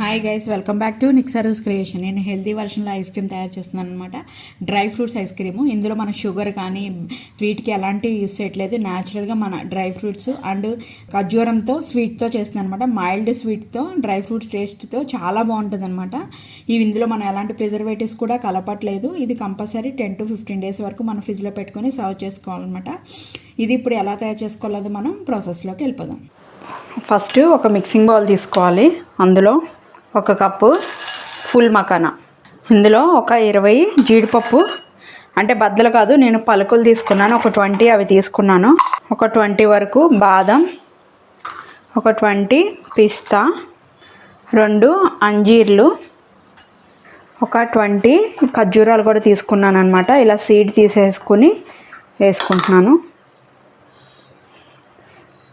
Hi guys, welcome back to నిక్సరూస్ creation. నేను healthy వర్షన్లో ఐస్ క్రీమ్ తయారు చేస్తున్నాను అనమాట. Dry fruits ice cream. ఇందులో మన షుగర్ కానీ స్వీట్కి ఎలాంటి యూస్ చేయట్లేదు. న్యాచురల్గా మన డ్రై ఫ్రూట్స్ అండ్ ఖర్జూరంతో స్వీట్తో చేస్తున్నాను అనమాట. మైల్డ్ స్వీట్తో డ్రై ఫ్రూట్స్ టేస్ట్తో చాలా బాగుంటుంది అనమాట. ఇందులో మనం ఎలాంటి ప్రిజర్వేటివ్స్ కూడా కలపట్లేదు. ఇది కంపల్సరీ 10 to 15 days వరకు మనం ఫ్రిడ్జ్లో పెట్టుకొని సర్వ్ చేసుకోవాలన్నమాట. ఇది ఇప్పుడు ఎలా తయారు చేసుకోవాలో మనం ప్రాసెస్లోకి వెళ్ళిపోదాం. ఫస్ట్ ఒక మిక్సింగ్ బౌల్ తీసుకోవాలి. అందులో 1 కప్పు ఫుల్ మకానా, ఇందులో ఒక 20 జీడిపప్పు, అంటే బద్దలు కాదు, నేను పలుకులు తీసుకున్నాను. ఒక 20 అవి తీసుకున్నాను. ఒక 20 వరకు బాదం, ఒక 20 పిస్తా, 2 అంజీర్లు, ఒక 20 ఖర్జూరాలు కూడా తీసుకున్నాను అనమాట. ఇలా సీడ్ తీసేసుకుని వేసుకుంటున్నాను.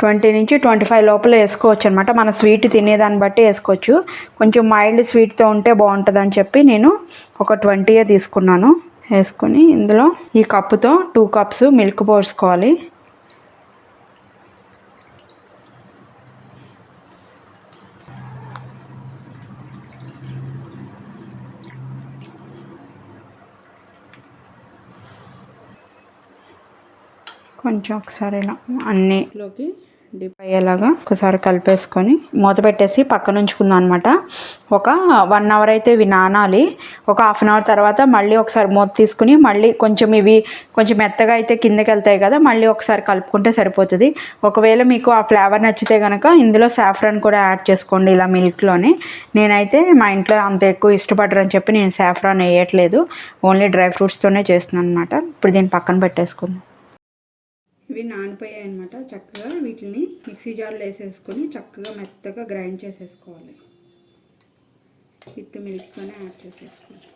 20 నుంచి 25 లోపల వేసుకోవచ్చు అనమాట. మన స్వీట్ తినేదాన్ని బట్టి వేసుకోవచ్చు. కొంచెం మైల్డ్ స్వీట్తో ఉంటే బాగుంటుంది అని చెప్పి నేను ఒక 20 తీసుకున్నాను. వేసుకొని ఇందులో ఈ కప్పుతో 2 cups మిల్క్ పోసుకోవాలి. కొంచెం ఒకసారి ఇలా అన్నిలోకి డిప్ అయ్యేలాగా ఒకసారి కలిపేసుకొని మూత పెట్టేసి పక్కన ఉంచుకుందాం అనమాట. ఒక 1 hour అయితే ఇవి నానాలి. ఒక 1/2 hour తర్వాత మళ్ళీ ఒకసారి మూత తీసుకుని మళ్ళీ ఇవి కొంచెం మెత్తగా అయితే కిందకి వెళ్తాయి కదా, మళ్ళీ ఒకసారి కలుపుకుంటే సరిపోతుంది. ఒకవేళ మీకు ఆ ఫ్లేవర్ నచ్చితే కనుక ఇందులో సాఫ్రాన్ కూడా యాడ్ చేసుకోండి ఇలా మిల్క్లోనే. నేనైతే మా ఇంట్లో అంత ఎక్కువ ఇష్టపడరు అని చెప్పి నేను సాఫ్రాన్ వేయట్లేదు. ఓన్లీ డ్రై ఫ్రూట్స్తోనే చేస్తున్నాను అనమాట. ఇప్పుడు దీన్ని పక్కన పెట్టేసుకుందాం. ఇవి నానిపోయాయి అనమాట. చక్కగా వీటిని మిక్సీ జార్లో వేసేసుకొని చక్కగా మెత్తగా గ్రైండ్ చేసేసుకోవాలి. విత్ మిల్క్తోనే యాడ్ చేసేసుకోవాలి.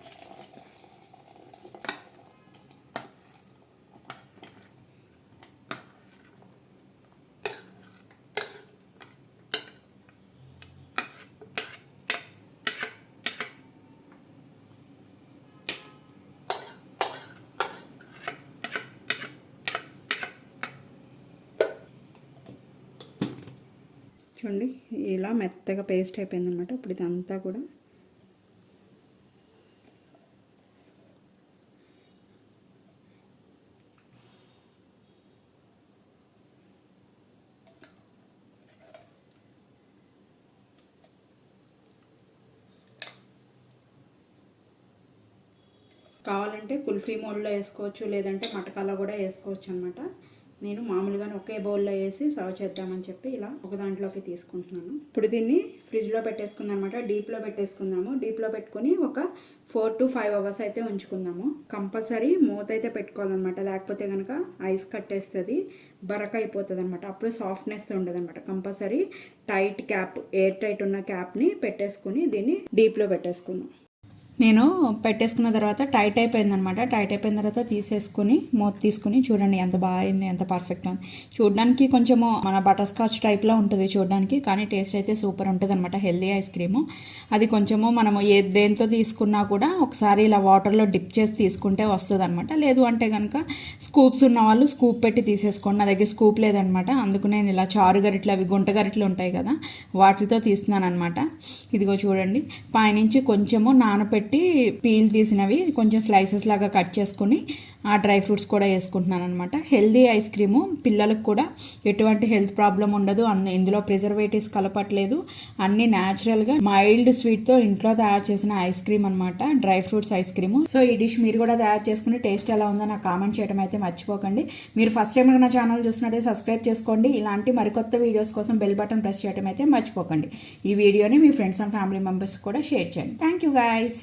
చూడండి, ఇలా మెత్తగా పేస్ట్ అయిపోయిందనమాట. ఇప్పుడు ఇదంతా కూడా కావాలంటే కుల్ఫీ మోడ్లో వేసుకోవచ్చు, లేదంటే మటకాలో కూడా వేసుకోవచ్చు అనమాట. నేను మామూలుగానే ఒకే బౌల్లో వేసి సర్వ్ చేద్దామని చెప్పి ఇలా ఒక దాంట్లోకి తీసుకుంటున్నాను. ఇప్పుడు దీన్ని ఫ్రిడ్జ్లో పెట్టేసుకుందాం అనమాట. డీప్లో పెట్టేసుకుందాము. డీప్లో పెట్టుకొని ఒక 4 to 5 hours అయితే ఉంచుకుందాము. కంపల్సరీ మూత అయితే పెట్టుకోవాలన్నమాట. లేకపోతే కనుక ఐస్ కట్టేస్తుంది, బరక అయిపోతుంది అనమాట. అప్పుడు సాఫ్ట్నెస్ ఉండదు అనమాట. Compulsory tight cap, air tight ఉన్న క్యాప్ని పెట్టేసుకుని దీన్ని డీప్లో పెట్టేసుకుందాం. నేను పెట్టేసుకున్న తర్వాత టైట్ అయిపోయిందనమాట. టైట్ అయిపోయిన తర్వాత తీసేసుకుని మూత తీసుకుని చూడండి ఎంత బాగుంది, ఎంత పర్ఫెక్ట్ ఉంది. చూడడానికి కొంచెము మన బటర్ స్కాచ్ టైప్లో ఉంటుంది చూడడానికి, కానీ టేస్ట్ అయితే సూపర్ ఉంటుంది అనమాట. Healthy ice cream. అది కొంచెము మనము దేంతో తీసుకున్నా కూడా ఒకసారి ఇలా వాటర్లో డిప్ చేసి తీసుకుంటే వస్తుంది అనమాట. లేదు అంటే కనుక స్కూప్స్ ఉన్న వాళ్ళు స్కూప్ పెట్టి తీసేసుకోండి. నా దగ్గర స్కూప్ లేదనమాట. అందుకు నేను ఇలా చారు గరిట్లు, అవి గుంట గరిట్లు ఉంటాయి కదా, వాటితో తీస్తున్నాను అనమాట. ఇదిగో చూడండి, పైనుంచి కొంచెము నానపెట్టి పీల్ తీసినవి కొంచెం స్లైసెస్ లాగా కట్ చేసుకుని ఆ డ్రై ఫ్రూట్స్ కూడా వేసుకుంటున్నాను అనమాట. Healthy ice cream. పిల్లలకు కూడా ఎటువంటి హెల్త్ ప్రాబ్లం ఉండదు. ఇందులో ప్రిజర్వేటివ్స్ కలపట్లేదు. అన్ని న్యాచురల్గా మైల్డ్ స్వీట్తో ఇంట్లో తయారు చేసిన ఐస్ క్రీమ్ అనమాట, dry fruits ice cream. So ఈ డిష్ మీరు కూడా తయారు చేసుకుని టేస్ట్ ఎలా ఉందో నాకు కామెంట్ చేయడం అయితే మర్చిపోకండి. మీరు ఫస్ట్ టైం నా ఛానల్ చూసినట్టే సబ్స్క్రైబ్ చేసుకోండి. ఇలాంటి మరికొత్త వీడియోస్ కోసం బెల్ బటన్ ప్రెస్ చేయడం అయితే మర్చిపోకండి. ఈ వీడియోని మీ ఫ్రెండ్స్ అండ్ ఫ్యామిలీ మెంబర్స్ కూడా షేర్ చేయండి. Thank you guys.